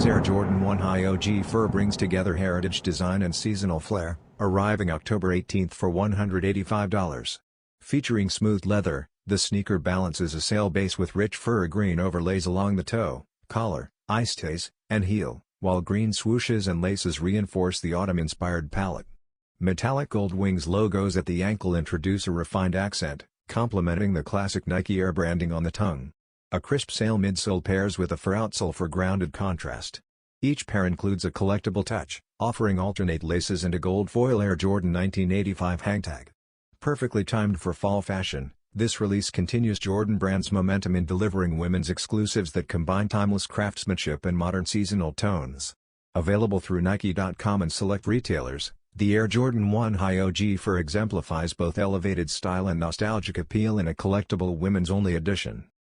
Women's Air Jordan 1 High OG Fur brings together heritage design and seasonal flair, arriving October 18 for $185. Featuring smooth leather, the sneaker balances a sail base with rich fur green overlays along the toe, collar, eyestays, and heel, while green swooshes and laces reinforce the autumn-inspired palette. Metallic gold wings logos at the ankle introduce a refined accent, complementing the classic Nike Air branding on the tongue. A crisp sail midsole pairs with a fur outsole for grounded contrast. Each pair includes a collectible touch, offering alternate laces and a gold foil Air Jordan 1985 hangtag. Perfectly timed for fall fashion, this release continues Jordan Brand's momentum in delivering women's exclusives that combine timeless craftsmanship and modern seasonal tones. Available through Nike.com and select retailers, the Air Jordan 1 High OG Fur exemplifies both elevated style and nostalgic appeal in a collectible women's-only edition.